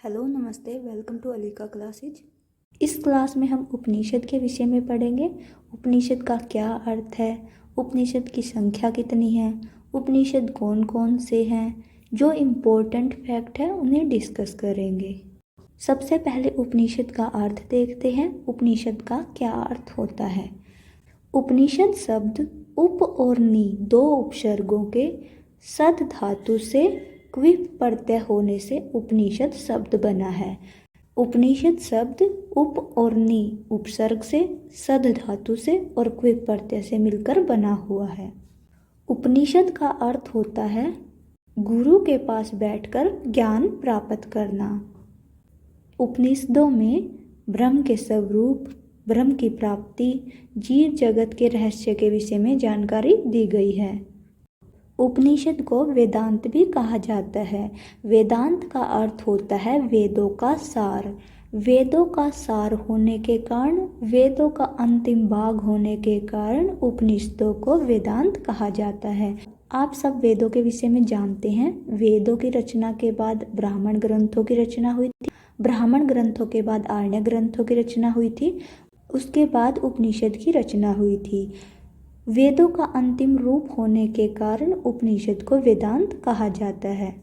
Hello नमस्ते, welcome to अलीका classes. इस class में हम उपनिषद के विषय में पढ़ेंगे। उपनिषद का क्या अर्थ है, उपनिषद की संख्या कितनी है, उपनिषद कौन कौन से हैं, जो इम्पोर्टेंट फैक्ट है उन्हें डिस्कस करेंगे। सबसे पहले उपनिषद का अर्थ देखते हैं। उपनिषद का क्या अर्थ होता है। उपनिषद शब्द उप और नि दो उपसर्गों के सद धातु से क्विप प्रत्यय होने से उपनिषद शब्द बना है। उपनिषद शब्द उप और नि उपसर्ग से, सद धातु से और क्विप प्रत्यय से मिलकर बना हुआ है। उपनिषद का अर्थ होता है गुरु के पास बैठकर ज्ञान प्राप्त करना। उपनिषदों में ब्रह्म के स्वरूप, ब्रह्म की प्राप्ति, जीव जगत के रहस्य के विषय में जानकारी दी गई है। उपनिषद को वेदांत भी कहा जाता है। वेदांत का अर्थ होता है वेदों का सार। वेदों का सार होने के कारण, वेदों का अंतिम भाग होने के कारण उपनिषदों को वेदांत कहा जाता है। आप सब वेदों के विषय में जानते हैं। वेदों की रचना के बाद ब्राह्मण ग्रंथों की रचना हुई थी। ब्राह्मण ग्रंथों के बाद आर्य ग्रंथों की रचना हुई थी। उसके बाद उपनिषद की रचना हुई थी। वेदों का अंतिम रूप होने के कारण उपनिषद को वेदांत कहा जाता है।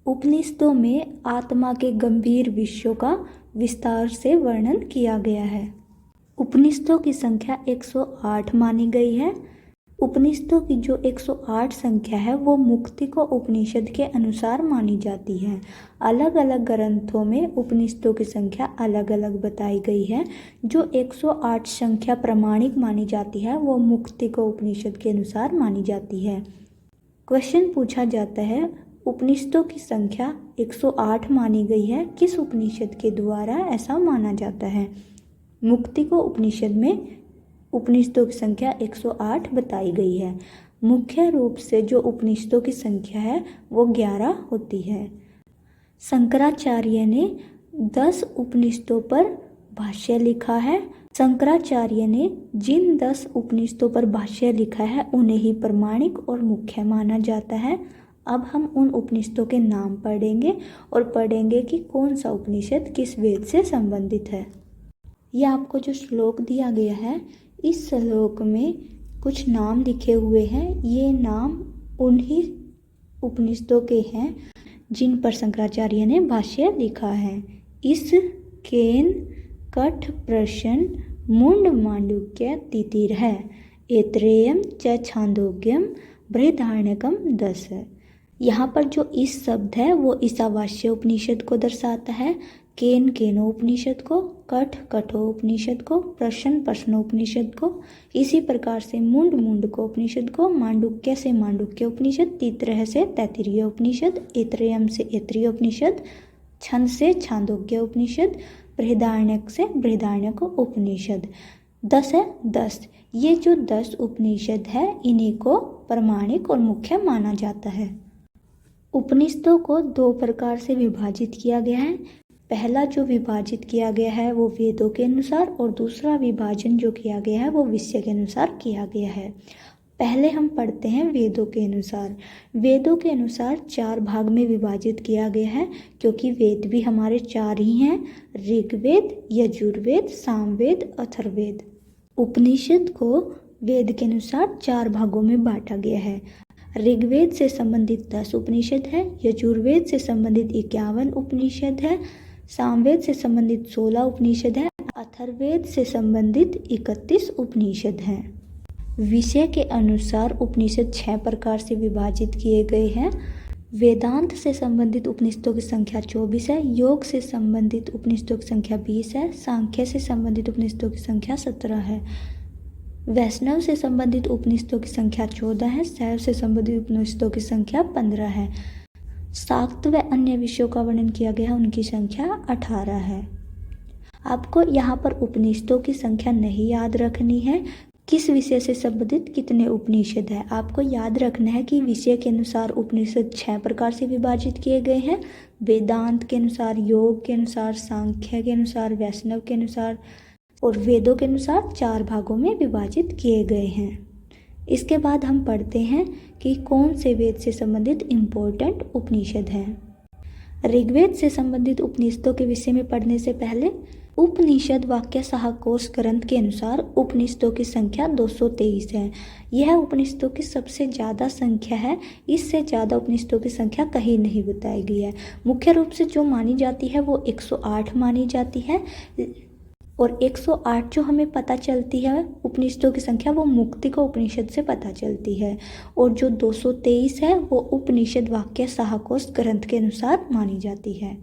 उपनिषदों में आत्मा के गंभीर विषयों का विस्तार से वर्णन किया गया है। उपनिषदों की संख्या 108 मानी गई है। उपनिषदों की जो 108 संख्या है वो मुक्ति को उपनिषद के अनुसार मानी जाती है। अलग अलग ग्रंथों में उपनिषदों की संख्या अलग अलग बताई गई है। जो 108 संख्या प्रमाणिक मानी जाती है वो मुक्ति को उपनिषद के अनुसार मानी जाती है। क्वेश्चन पूछा जाता है, उपनिषदों की संख्या 108 मानी गई है, किस उपनिषद के द्वारा ऐसा माना जाता है। मुक्ति को उपनिषद में उपनिषदों की संख्या 108 बताई गई है। मुख्य रूप से जो उपनिषदों की संख्या है वो 11 होती है। शंकराचार्य ने 10 उपनिषदों पर भाष्य लिखा है। शंकराचार्य ने जिन 10 उपनिषदों पर भाष्य लिखा है उन्हें ही प्रमाणिक और मुख्य माना जाता है। अब हम उन उपनिषदों के नाम पढ़ेंगे और पढ़ेंगे कि कौन सा उपनिषद किस वेद से संबंधित है। यह आपको जो श्लोक दिया गया है, इस श्लोक में कुछ नाम लिखे हुए हैं। ये नाम उन्हीं उपनिषदों के हैं जिन पर शंकराचार्य ने भाष्य लिखा है। इस केन कठ प्रश्न मुंड मांडुक्य तितिर है, ऐत्रेयम च छांदोग्यम बृहदारण्यकम 10 है। यहाँ पर जो इस शब्द है वो ईशावास्य उपनिषद को दर्शाता है, केन केनोपनिषद को, कठ कठोपनिषद को, प्रश्न प्रश्नोपनिषद को, इसी प्रकार से मुंड मुंडकोपनिषद को, मांडुक्य से मांडुक्य उपनिषद, तित्रह से तैत्तिरीय उपनिषद, ऐत्रेयम से ऐत्रेय उपनिषद, छंद से छांदोग्य उपनिषद, बृहदारण्यक से बृहदारण्यक उपनिषद। 10 है 10। ये जो 10 उपनिषद है इन्हीं को प्रमाणिक और मुख्य माना जाता है। उपनिषदों को 2 प्रकार से विभाजित किया गया है। पहला जो विभाजित किया गया है वो वेदों के अनुसार और दूसरा विभाजन जो किया गया है वो विषय के अनुसार किया गया है। पहले हम पढ़ते हैं वेदों के अनुसार। वेदों के अनुसार 4 भाग में विभाजित किया गया है, क्योंकि वेद भी हमारे 4 ही हैं, ऋग्वेद, यजुर्वेद, सामवेद, अथर्ववेद। उपनिषद को वेद के अनुसार 4 भागों में बांटा गया है। ऋग्वेद से संबंधित 10 उपनिषद है, यजुर्वेद से संबंधित 51 उपनिषद है, सामवेद से संबंधित 16 उपनिषद है, अथर्ववेद से संबंधित 31 उपनिषद हैं। विषय के अनुसार उपनिषद 6 प्रकार से विभाजित किए गए हैं। वेदांत से संबंधित उपनिषदों की संख्या 24 है, योग से संबंधित उपनिषदों की संख्या 20 है, सांख्य से संबंधित उपनिषदों की संख्या 17 है, वैष्णव से संबंधित उपनिषदों की संख्या 14 है, शैव से संबंधित उपनिषदों की संख्या 15 है, शाक्त व अन्य विषयों का वर्णन किया गया है, उनकी संख्या 18 है। आपको यहाँ पर उपनिषदों की संख्या नहीं याद रखनी है, किस विषय से संबंधित कितने उपनिषद है। आपको याद रखना है कि विषय के अनुसार उपनिषद 6 प्रकार से विभाजित किए गए हैं। वेदांत के अनुसार, योग के अनुसार, सांख्य के अनुसार, वैष्णव के अनुसार और वेदों के अनुसार 4 भागों में विभाजित किए गए हैं। इसके बाद हम पढ़ते हैं कि कौन से वेद से संबंधित इम्पोर्टेंट उपनिषद हैं। ऋग्वेद से संबंधित उपनिषदों के विषय में पढ़ने से पहले उपनिषद वाक्य साहकोश ग्रंथ के अनुसार उपनिषदों की संख्या 223 है। यह उपनिषदों की सबसे ज़्यादा संख्या है। इससे ज़्यादा उपनिषदों की संख्या कहीं नहीं बताई गई है। मुख्य रूप से जो मानी जाती है वो 108 मानी जाती है, और 108 जो हमें पता चलती है उपनिषदों की संख्या, वो मुक्तिका उपनिषद से पता चलती है। और जो 223 है वो उपनिषद वाक्य साहकोश ग्रंथ के अनुसार मानी जाती है।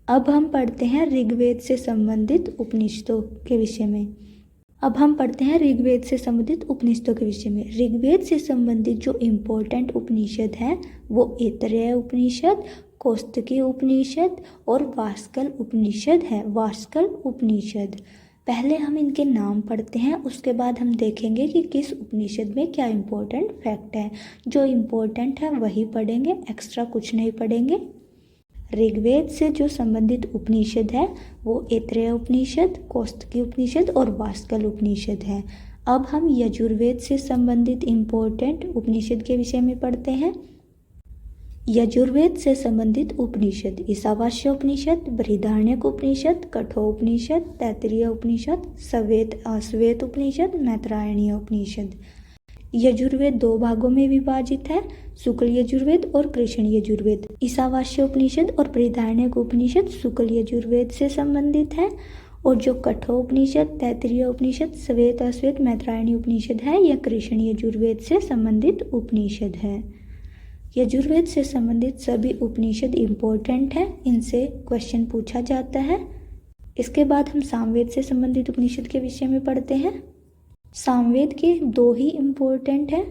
अब हम पढ़ते हैं ऋग्वेद से संबंधित उपनिषदों के विषय में। ऋग्वेद से संबंधित जो इम्पोर्टेंट उपनिषद हैं वो ऐतरेय उपनिषद, कौस्तुकी उपनिषद और वास्कल उपनिषद है। पहले हम इनके नाम पढ़ते हैं, उसके बाद हम देखेंगे कि किस उपनिषद में क्या इम्पोर्टेंट फैक्ट है। जो इम्पोर्टेंट है वही पढ़ेंगे, एक्स्ट्रा कुछ नहीं पढ़ेंगे। ऋग्वेद से जो संबंधित उपनिषद है वो ऐतरेय उपनिषद, कौस्तुकी उपनिषद और वास्कल उपनिषद है। अब हम यजुर्वेद से संबंधित इम्पोर्टेंट उपनिषद के विषय में पढ़ते हैं। यजुर्वेद से संबंधित उपनिषद ईशावास्य उपनिषद, बृहदारण्यक उपनिषद, कठोपनिषद, तैत्तिरीय उपनिषद, श्वेत उपनिषद, मैत्रायणीय उपनिषद। यजुर्वेद दो भागों में विभाजित है, शुक्ल यजुर्वेद और कृष्ण यजुर्वेद। ईशावास्य उपनिषद और बृहदारण्यक उपनिषद शुक्ल यजुर्वेद से संबंधित है, और जो कठोपनिषद, तैत्तिरीय उपनिषद, श्वेत अश्वेत, मैत्रायणी उपनिषद है यह कृष्ण यजुर्वेद से संबंधित उपनिषद है। यजुर्वेद से संबंधित सभी उपनिषद इम्पोर्टेंट है, इनसे क्वेश्चन पूछा जाता है। इसके बाद हम सामवेद से संबंधित उपनिषद के विषय में पढ़ते हैं। सामवेद के दो ही इम्पोर्टेंट है,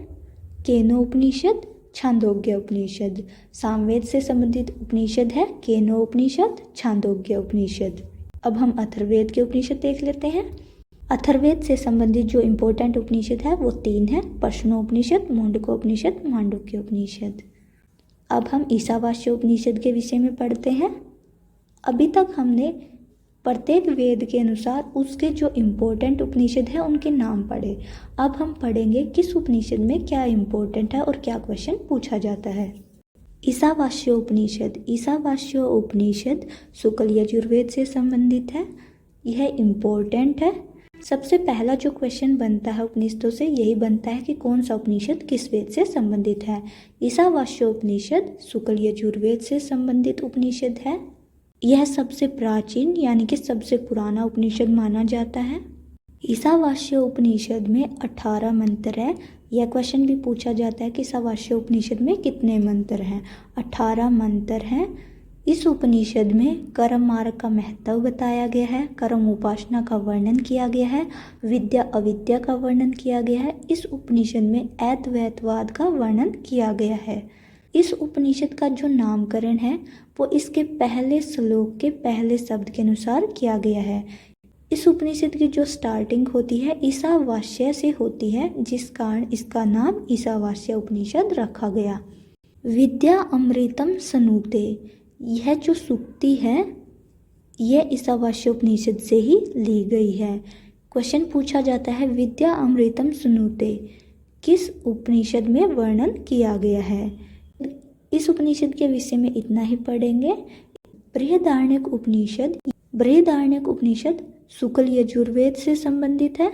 केनो उपनिषद, छांदोग्य उपनिषद। सामवेद से संबंधित उपनिषद है केनो उपनिषद, छांदोग्य उपनिषद। अब हम अथर्ववेद के उपनिषद देख लेते हैं। अथर्ववेद से संबंधित जो इम्पोर्टेंट उपनिषद है वो 3 है, प्रश्नोपनिषद, मुंडकोपनिषद, मांडुक्य उपनिषद। अब हम ईशावास्य उपनिषद के विषय में पढ़ते हैं। अभी तक हमने प्रत्येक वेद के अनुसार उसके जो इम्पोर्टेंट उपनिषद है उनके नाम पढ़े। अब हम पढ़ेंगे किस उपनिषद में क्या इम्पोर्टेंट है और क्या क्वेश्चन पूछा जाता है। ईशावास्य उपनिषद शुक्ल यजुर्वेद से संबंधित है। यह इम्पोर्टेंट है। सबसे पहला जो क्वेश्चन बनता है उपनिषदों से यही बनता है कि कौन सा उपनिषद किस वेद से संबंधित है। ईशावास्य उपनिषद शुक्ल यजुर्वेद से संबंधित उपनिषद है। यह सबसे प्राचीन यानी कि सबसे पुराना उपनिषद माना जाता है। ईशावास्य उपनिषद में 18 मंत्र है। यह क्वेश्चन भी पूछा जाता है कि ईशावास्य उपनिषद में कितने मंत्र हैं। 18 मंत्र हैं। इस उपनिषद में कर्म मार्ग का महत्व बताया गया है, कर्म उपासना का वर्णन किया गया है, विद्या अविद्या का वर्णन किया गया है। इस उपनिषद में अद्वैतवाद का वर्णन किया गया है। इस उपनिषद का जो नामकरण है वो इसके पहले श्लोक के पहले शब्द के अनुसार किया गया है। इस उपनिषद की जो स्टार्टिंग होती है ईशावास्य से होती है, जिस कारण इसका नाम ईशावास्य उपनिषद रखा गया। विद्या अमृतम सनुते, यह जो सूक्ति है यह ईशावास्य उपनिषद से ही ली गई है। क्वेश्चन पूछा जाता है विद्या अमृतम सनुते किस उपनिषद में वर्णन किया गया है। इस उपनिषद के विषय में इतना ही पढ़ेंगे। बृहदारण्यक उपनिषद शुक्ल यजुर्वेद से संबंधित है।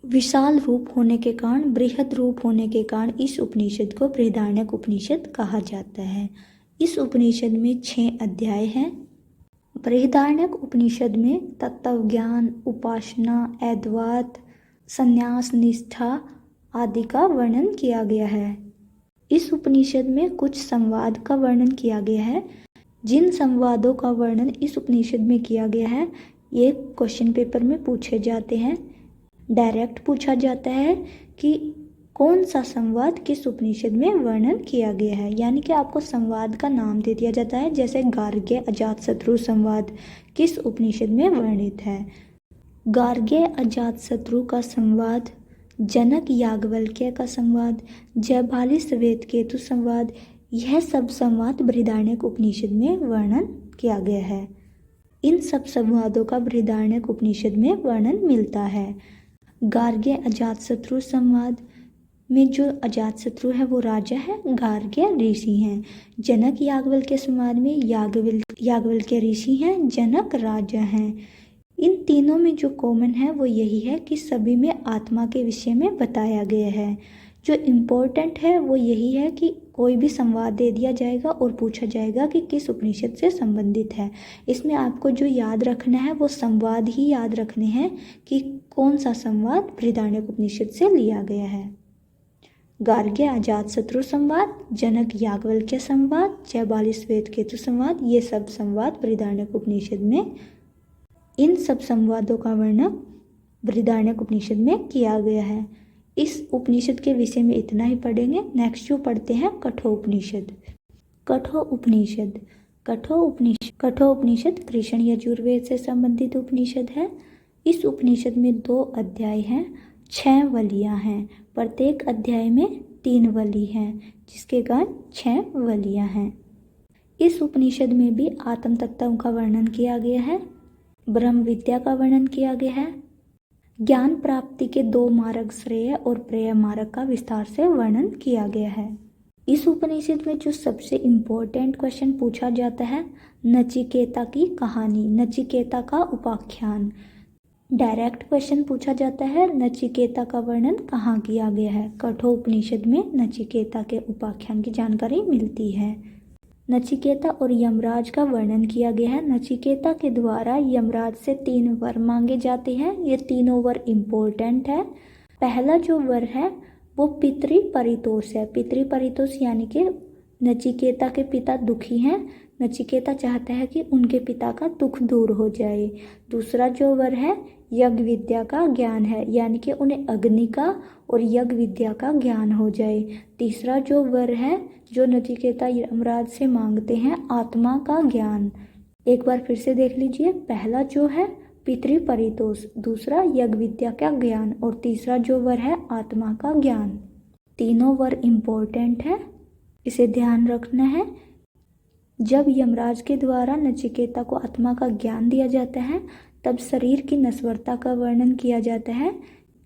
विशाल रूप होने के कारण, बृहद रूप होने के कारण इस उपनिषद को बृहदारण्यक उपनिषद कहा जाता है। इस उपनिषद में 6 अध्याय हैं। बृहदारण्यक उपनिषद में तत्व ज्ञान, उपासना, अद्वैत, संन्यास, निष्ठा आदि का वर्णन किया गया है। इस उपनिषद में कुछ संवाद का वर्णन किया गया है। जिन संवादों का वर्णन इस उपनिषद में किया गया है ये क्वेश्चन पेपर में पूछे जाते हैं। डायरेक्ट पूछा जाता है कि कौन सा संवाद किस उपनिषद में वर्णन किया गया है, यानी कि आपको संवाद का नाम दे दिया जाता है। जैसे गार्ग्य अजातशत्रु संवाद किस उपनिषद में वर्णित है। गार्ग्य अजातशत्रु का संवाद, जनक याज्ञवल्क्य का संवाद, जयभाली श्वेतकेतु संवाद, यह सब संवाद बृहदारण्यक उपनिषद में वर्णन किया गया है। इन सब संवादों का बृहदारण्यक उपनिषद में वर्णन मिलता है। गार्ग्य अजातशत्रु संवाद में जो अजातशत्रु है वो राजा है, गार्ग्य ऋषि हैं। जनक याज्ञवल्क्य संवाद में याज्ञवल्क्य ऋषि हैं, जनक राजा हैं। इन तीनों में जो कॉमन है वो यही है कि सभी में आत्मा के विषय में बताया गया है। जो इम्पोर्टेंट है वो यही है कि कोई भी संवाद दे दिया जाएगा और पूछा जाएगा कि किस उपनिषद से संबंधित है। इसमें आपको जो याद रखना है वो संवाद ही याद रखने हैं कि कौन सा संवाद बृहदारण्यक उपनिषद से लिया गया है। गार्ग्य अजातशत्रु संवाद, जनक याज्ञवल्क्य संवाद, 46 श्वेतकेतु संवाद, ये सब संवाद बृहदारण्यक उपनिषद में, इन सब संवादों का वर्णन बृहदारण्यक उपनिषद में किया गया है। इस उपनिषद के विषय में इतना ही पढ़ेंगे। नेक्स्ट जो पढ़ते हैं कठोपनिषद। कठोपनिषद कृष्ण यजुर्वेद से संबंधित उपनिषद है। इस उपनिषद में 2 अध्याय हैं, 6 वलियां हैं। प्रत्येक अध्याय में 3 वली हैं, जिसके कारण 6 वलियां हैं। इस उपनिषद में भी आत्म तत्वों का वर्णन किया गया है, ब्रह्म विद्या का वर्णन किया गया है, ज्ञान प्राप्ति के 2 मार्ग श्रेय और प्रेय मार्ग का विस्तार से वर्णन किया गया है। इस उपनिषद में जो सबसे इम्पोर्टेंट क्वेश्चन पूछा जाता है, नचिकेता की कहानी, नचिकेता का उपाख्यान। डायरेक्ट क्वेश्चन पूछा जाता है, नचिकेता का वर्णन कहाँ किया गया है। कठोपनिषद में नचिकेता के उपाख्यान की जानकारी मिलती है। नचिकेता और यमराज का वर्णन किया गया है। नचिकेता के द्वारा यमराज से 3 वर मांगे जाते हैं। ये तीनों वर इम्पोर्टेंट है। पहला जो वर है वो पितृपरितोष है। पितृपरितोष यानी कि नचिकेता के पिता दुखी हैं, नचिकेता चाहता है कि उनके पिता का दुख दूर हो जाए। दूसरा जो वर है यज्ञ विद्या का ज्ञान है, यानी कि उन्हें अग्नि का और यज्ञ विद्या का ज्ञान हो जाए। तीसरा जो वर है जो नचिकेता यमराज से मांगते हैं, आत्मा का ज्ञान। एक बार फिर से देख लीजिए, पहला जो है पितृपरितोष, दूसरा यज्ञ विद्या का ज्ञान और तीसरा जो वर है आत्मा का ज्ञान। तीनों वर इम्पोर्टेंट है, इसे ध्यान रखना है। जब यमराज के द्वारा नचिकेता को आत्मा का ज्ञान दिया जाता है तब शरीर की नश्वरता का वर्णन किया जाता है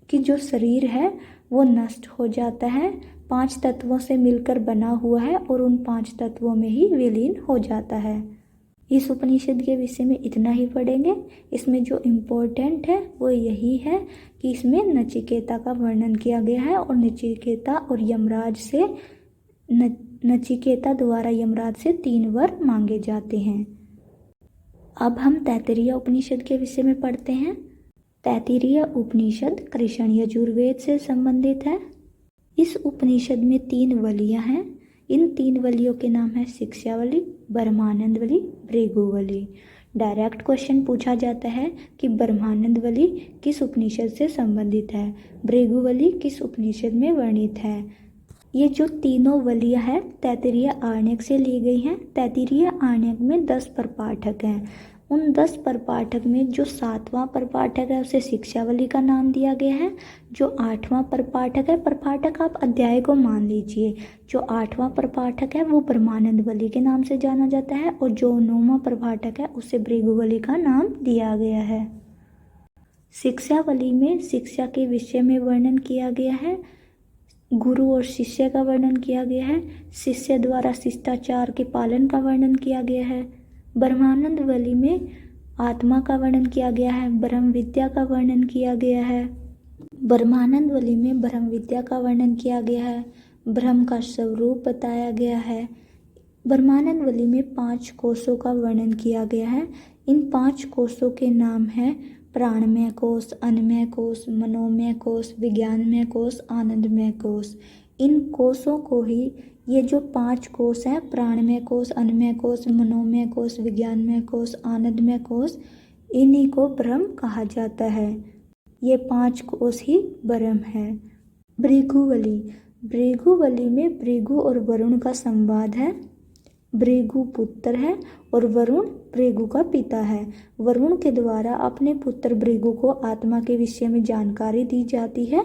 कि जो शरीर है वो नष्ट हो जाता है, 5 तत्वों से मिलकर बना हुआ है और उन 5 तत्वों में ही विलीन हो जाता है। इस उपनिषद के विषय में इतना ही पढ़ेंगे। इसमें जो इम्पोर्टेंट है वो यही है कि इसमें नचिकेता का वर्णन किया गया है और नचिकेता और यमराज से नचिकेता द्वारा यमराज से 3 वर मांगे जाते हैं। अब हम तैत्तिरीय उपनिषद के विषय में पढ़ते हैं। तैत्तिरीय उपनिषद कृष्ण यजुर्वेद से संबंधित है। इस उपनिषद में 3 वलियां हैं। इन 3 वलियों के नाम है शिक्षावली, ब्रह्मानंद वली, भृगुवली। डायरेक्ट क्वेश्चन पूछा जाता है कि ब्रह्मानंद वली किस उपनिषद से संबंधित है, भृगुवली किस उपनिषद में वर्णित है। ये जो तीनों वलियां हैं तैत्तिरीय आरण्यक से ली गई हैं। तैत्तिरीय आरण्यक में 10 प्रपाठक हैं। उन 10 प्रपाठक में जो 7वां प्रपाठक है उसे शिक्षावली का नाम दिया गया है। जो 8वां प्रपाठक है, प्रपाठक आप अध्याय को मान लीजिए, जो 8वां प्रपाठक है वो ब्रह्मानंद वली के नाम से जाना जाता है और जो 9वां प्रपाठक है उसे भृगुवली का नाम दिया गया है। शिक्षावली में शिक्षा के विषय में वर्णन किया गया है, गुरु और शिष्य का वर्णन किया गया है, शिष्य द्वारा शिष्टाचार के पालन का वर्णन किया गया है। ब्रह्मानंद वली में आत्मा का वर्णन किया गया है, ब्रह्म विद्या का वर्णन किया गया है। ब्रह्मानंद वली में ब्रह्म विद्या का वर्णन किया गया है, ब्रह्म का स्वरूप बताया गया है। ब्रह्मानंद वली में 5 कोशों का वर्णन किया गया है। इन 5 कोशों के नाम है प्राणमय कोश, अन्नमय कोश, मनोमय कोश, विज्ञानमय कोश, आनंदमय कोश। इन कोशों को ही, ये जो 5 कोश हैं, प्राणमय कोश, अन्नमय कोश, मनोमय कोश, विज्ञानमय कोश, आनंदमय कोश, इन्हीं को ब्रह्म कहा जाता है। ये 5 कोश ही ब्रह्म है। भृगुवली, भृगुवली में भृगु और वरुण का संवाद है। भृगु पुत्र है और वरुण भृगु का पिता है। वरुण के द्वारा अपने पुत्र भृगु को आत्मा के विषय में जानकारी दी जाती है।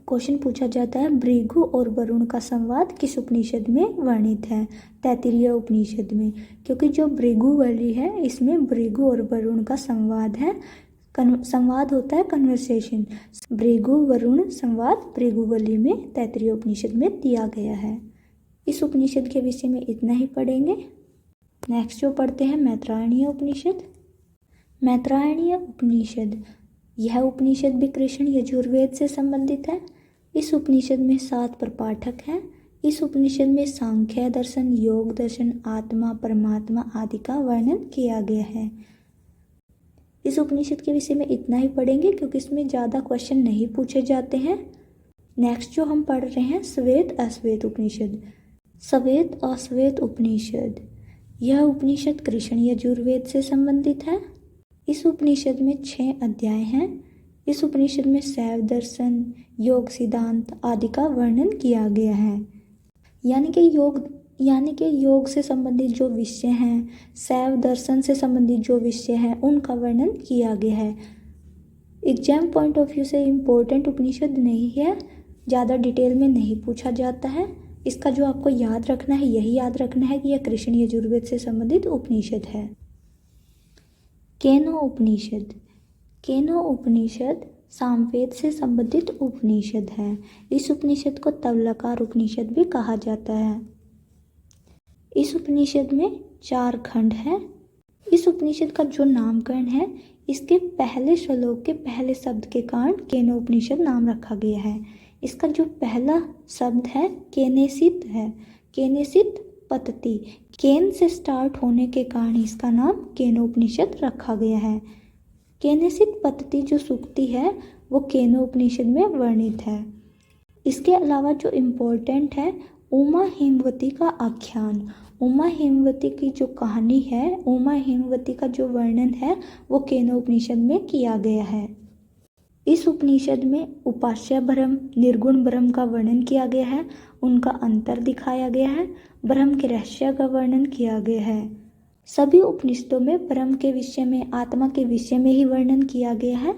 क्वेश्चन पूछा जाता है भृगु और वरुण का संवाद किस उपनिषद में वर्णित है। तैत्तिरीय उपनिषद में, क्योंकि जो भृगुवली है इसमें भृगु और वरुण का संवाद है। संवाद होता है कन्वर्सेशन। भृगु वरुण संवाद भृगुवली में तैत्तिरीय उपनिषद में दिया गया है। इस उपनिषद के विषय में इतना ही पढ़ेंगे। नेक्स्ट जो पढ़ते हैं मैत्रायणीय उपनिषद। मैत्रायणीय उपनिषद, यह उपनिषद भी कृष्ण यजुर्वेद से संबंधित है। इस उपनिषद में 7 प्रपाठक हैं। इस उपनिषद में सांख्य दर्शन, योग दर्शन, आत्मा, परमात्मा आदि का वर्णन किया गया है। इस उपनिषद के विषय में इतना ही पढ़ेंगे क्योंकि इसमें ज़्यादा क्वेश्चन नहीं पूछे जाते हैं। नेक्स्ट जो हम पढ़ रहे हैं श्वेत अश्वेत उपनिषद। श्वेत अश्वेत उपनिषद, यह उपनिषद कृष्ण यजुर्वेद से संबंधित है। इस उपनिषद में 6 अध्याय हैं। इस उपनिषद में शैव दर्शन, योग सिद्धांत आदि का वर्णन किया गया है। यानी कि योग से संबंधित जो विषय हैं, शैव दर्शन से संबंधित जो विषय हैं, उनका वर्णन किया गया है। एग्जाम पॉइंट ऑफ व्यू से इम्पोर्टेंट उपनिषद नहीं है, ज़्यादा डिटेल में नहीं पूछा जाता है। इसका जो आपको याद रखना है, यही याद रखना है कि यह कृष्ण यजुर्वेद से संबंधित उपनिषद है। केनो उपनिषद। केनो उपनिषद सामवेद से संबंधित उपनिषद है। इस उपनिषद को तवलकार उपनिषद भी कहा जाता है। इस उपनिषद में 4 खंड हैं। इस उपनिषद का जो नामकरण है, इसके पहले श्लोक के पहले शब्द के कारण केनो उपनिषद नाम रखा गया है। इसका जो पहला शब्द है केनेसित है, केनेसित पतति, केन से स्टार्ट होने के कारण इसका नाम केनो उपनिषद रखा गया है। केनेसित पतति जो सूक्ति है वो केनो उपनिषद में वर्णित है। इसके अलावा जो इम्पोर्टेंट है उमा हिमवती का आख्यान, उमा हिमवती की जो कहानी है, उमा हिमवती का जो वर्णन है वो केनो उपनिषद में किया गया है। इस उपनिषद में उपास्य ब्रह्म, निर्गुण ब्रह्म का वर्णन किया गया है, उनका अंतर दिखाया गया है, ब्रह्म के रहस्य का वर्णन किया गया है। सभी उपनिषदों में ब्रह्म के विषय में, आत्मा के विषय में ही वर्णन किया गया है।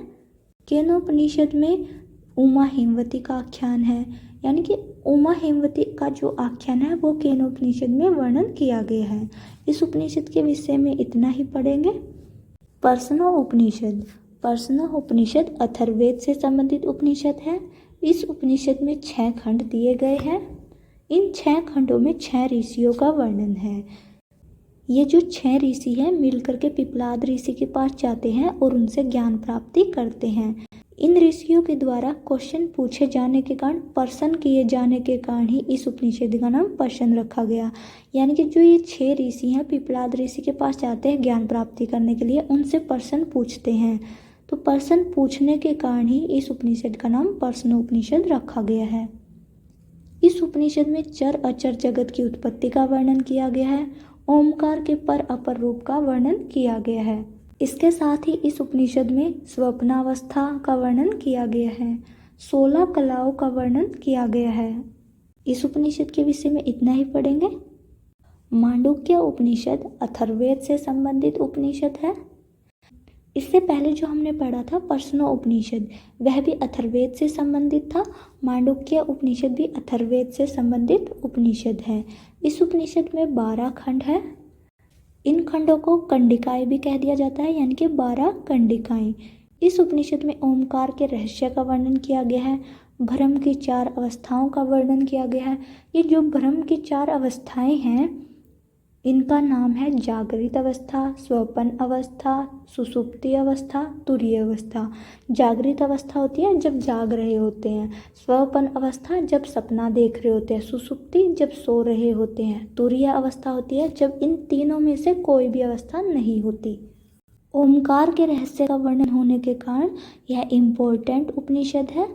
केनो उपनिषद में उमा हिमवती का आख्यान है, यानी कि उमा हिमवती का जो आख्यान है वो केनो उपनिषद में वर्णन किया गया है। इस उपनिषद के विषय में इतना ही पढ़ेंगे। पर्सनो उपनिषद। पर्सनो उपनिषद अथर्ववेद से संबंधित उपनिषद है। इस उपनिषद में 6 खंड दिए गए हैं। इन 6 खंडों में 6 ऋषियों का वर्णन है। ये जो 6 ऋषि हैं मिलकर के पिपलाद ऋषि के पास जाते हैं और उनसे ज्ञान प्राप्ति करते हैं। इन ऋषियों के द्वारा क्वेश्चन पूछे जाने के कारण, प्रश्न किए जाने के कारण ही इस उपनिषद का नाम प्रश्न रखा गया। यानी कि जो ये 6 ऋषि हैं पिपलाद ऋषि के पास जाते हैं ज्ञान प्राप्ति करने के लिए, उनसे प्रश्न पूछते हैं, तो प्रश्न पूछने के कारण ही इस उपनिषद का नाम प्रश्नोपनिषद रखा गया है। इस उपनिषद में चर अचर जगत की उत्पत्ति का वर्णन किया गया है, ओमकार के पर अपर रूप का वर्णन किया गया है। इसके साथ ही इस उपनिषद में स्वप्नावस्था का वर्णन किया गया है, 16 कलाओं का वर्णन किया गया है। इस उपनिषद के विषय में इतना ही पढ़ेंगे। मांडुक्य उपनिषद अथर्ववेद से संबंधित उपनिषद है। इससे पहले जो हमने पढ़ा था पर्सनो उपनिषद, वह भी अथर्ववेद से संबंधित था। मांडुक्य उपनिषद भी अथर्ववेद से संबंधित उपनिषद है। इस उपनिषद में 12 खंड है। इन खंडों को कंडिकाएं भी कह दिया जाता है, यानी कि 12 कंडिकाएं। इस उपनिषद में ओमकार के रहस्य का वर्णन किया गया है, ब्रह्म की 4 अवस्थाओं का वर्णन किया गया है। ये जो ब्रह्म की 4 अवस्थाएं हैं, इनका नाम है जागृत अवस्था, स्वपन अवस्था, सुषुप्ति अवस्था, तुरीय अवस्था। जागृत अवस्था होती है जब जाग रहे होते हैं, स्वपन अवस्था जब सपना देख रहे होते हैं, सुषुप्ति जब सो रहे होते हैं, तुरीय अवस्था होती है जब इन तीनों में से कोई भी अवस्था नहीं होती। ओमकार के रहस्य का वर्णन होने के कारण यह इम्पोर्टेंट उपनिषद है।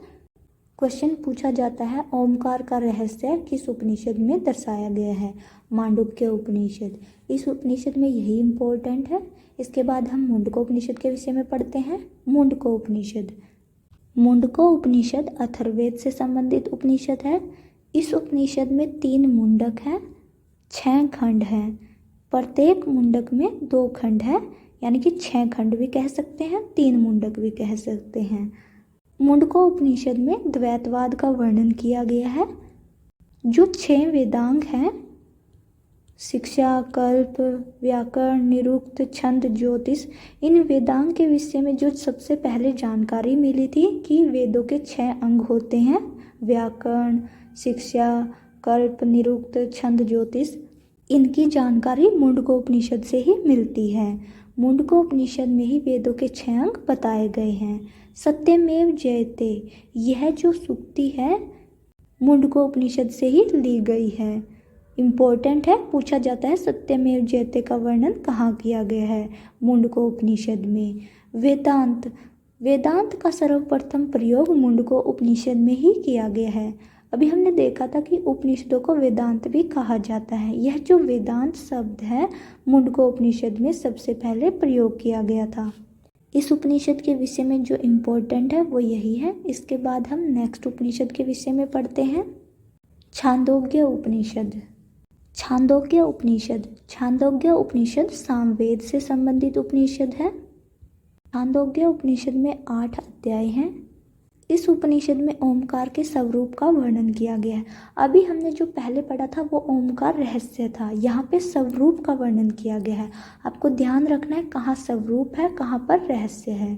क्वेश्चन पूछा जाता है ओमकार का रहस्य किस उपनिषद में दर्शाया गया है? मांडुक्य उपनिषद। इस उपनिषद में यही इम्पोर्टेंट है। इसके बाद हम मुंडको उपनिषद के विषय में पढ़ते हैं। मुंडको उपनिषद। मुंडको उपनिषद अथर्ववेद से संबंधित उपनिषद है। इस उपनिषद में 3 मुंडक हैं, 6 खंड हैं। प्रत्येक मुंडक में 2 खंड है, यानी कि 6 खंड भी कह सकते हैं, 3 मुंडक भी कह सकते हैं। मुंडको उपनिषद में द्वैतवाद का वर्णन किया गया है। जो 6 वेदांग हैं, शिक्षा, कल्प, व्याकरण, निरुक्त, छंद, ज्योतिष। इन वेदांग के विषय में जो सबसे पहले जानकारी मिली थी कि वेदों के 6 अंग होते हैं, व्याकरण, शिक्षा, कल्प, निरुक्त, छंद, ज्योतिष। इनकी जानकारी मुंडकोपनिषद से ही मिलती है। मुंडकोपनिषद में ही वेदों के 6 अंग बताए गए हैं। सत्यमेव जयते, यह जो सूक्ति है मुंडकोपनिषद से ही ली गई है। इम्पोर्टेंट है, पूछा जाता है सत्यमेव जयते का वर्णन कहाँ किया गया है, मुंडकोपनिषद में। वेदांत, वेदांत का सर्वप्रथम प्रयोग मुंडकोपनिषद में ही किया गया है। अभी हमने देखा था कि उपनिषदों को वेदांत भी कहा जाता है। यह जो वेदांत शब्द है मुंडकोपनिषद में सबसे पहले प्रयोग किया गया था। इस उपनिषद के विषय में जो इम्पोर्टेंट है वो यही है। इसके बाद हम नेक्स्ट उपनिषद के विषय में पढ़ते हैं, छांदोग्य उपनिषद। छांदोग्य उपनिषद, छांदोग्य उपनिषद सामवेद से संबंधित उपनिषद है। छांदोग्य उपनिषद में 8 अध्याय हैं। इस उपनिषद में ओमकार के स्वरूप का वर्णन किया गया है। अभी हमने जो पहले पढ़ा था वो ओमकार रहस्य था, यहाँ पे स्वरूप का वर्णन किया गया है। आपको ध्यान रखना है कहाँ स्वरूप है, कहाँ पर रहस्य है।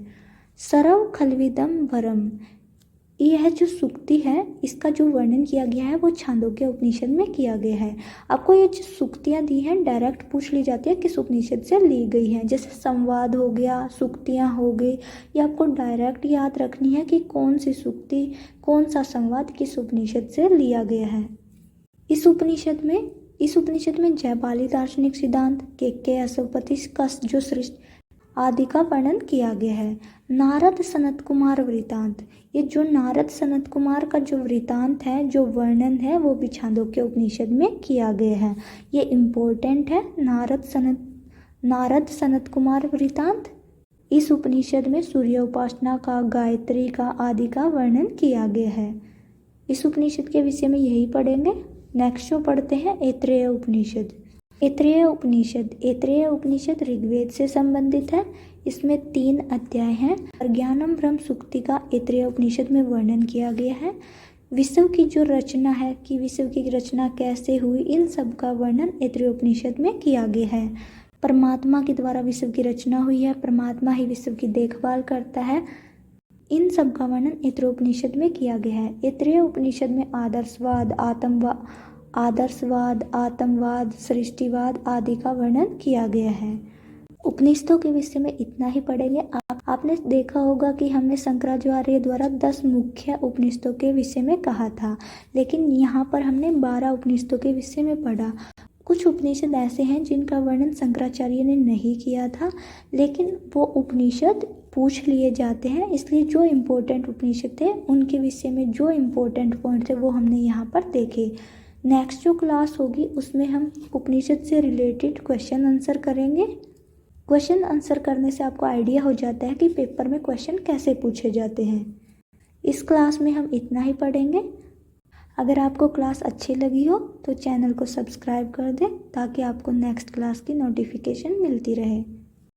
सर्व खल्विदम वरम, यह जो सूक्ति है इसका जो वर्णन किया गया है वो छांदोग्य उपनिषद में किया गया है। आपको ये जो सूक्तियाँ दी हैं डायरेक्ट पूछ ली जाती है किस उपनिषद से ली गई हैं, जैसे संवाद हो गया, सूक्तियाँ हो गई। ये आपको डायरेक्ट याद रखनी है कि कौन सी सूक्ति, कौन सा संवाद किस उपनिषद से लिया गया है। इस उपनिषद में जयपाली दार्शनिक सिद्धांत, के अशोकपति का जो सृष्टि आदि का वर्णन किया गया है। नारद सनत कुमार वृतांत, ये जो नारद सनत कुमार का जो वृतांत है, जो वर्णन है वो भी छांदोग्य उपनिषद में किया गया है। ये इम्पोर्टेंट है, नारद सनत कुमार वृतांत। इस उपनिषद में सूर्य उपासना का, गायत्री का आदि का वर्णन किया गया है। इस उपनिषद के विषय में यही पढ़ेंगे। नेक्स्ट जो पढ़ते हैं ऐत्रेय उपनिषद। ऐत्रेय उपनिषद ऋग्वेद से संबंधित है। इसमें 3 अध्याय हैं। ज्ञानम ब्रह्म सूक्ति का ऐत्रेय उपनिषद में वर्णन किया गया है। विश्व की जो रचना है कि विश्व की रचना कैसे हुई, इन सब का वर्णन ऐत्रेय उपनिषद में किया गया है। परमात्मा के द्वारा विश्व की रचना हुई है, परमात्मा ही विश्व की देखभाल करता है, इन सब का वर्णन ऐत्रेय उपनिषद में किया गया है। ऐत्रेय उपनिषद में आदर्शवाद, आत्मवाद, सृष्टिवाद आदि का वर्णन किया गया है। उपनिषदों के विषय में इतना ही पढ़ेंगे। आपने देखा होगा कि हमने शंकराचार्य द्वारा 10 मुख्य उपनिषदों के विषय में कहा था, लेकिन यहाँ पर हमने 12 उपनिषदों के विषय में पढ़ा। कुछ उपनिषद ऐसे हैं जिनका वर्णन शंकराचार्य ने नहीं किया था, लेकिन वो उपनिषद पूछ लिए जाते हैं, इसलिए जो इम्पोर्टेंट उपनिषद थे उनके विषय में जो इम्पोर्टेंट पॉइंट थे वो हमने यहाँ पर देखे। नेक्स्ट जो क्लास होगी उसमें हम उपनिषद से रिलेटेड क्वेश्चन आंसर करेंगे। क्वेश्चन आंसर करने से आपको आइडिया हो जाता है कि पेपर में क्वेश्चन कैसे पूछे जाते हैं। इस क्लास में हम इतना ही पढ़ेंगे। अगर आपको क्लास अच्छी लगी हो तो चैनल को सब्सक्राइब कर दें ताकि आपको नेक्स्ट क्लास की नोटिफिकेशन मिलती रहे।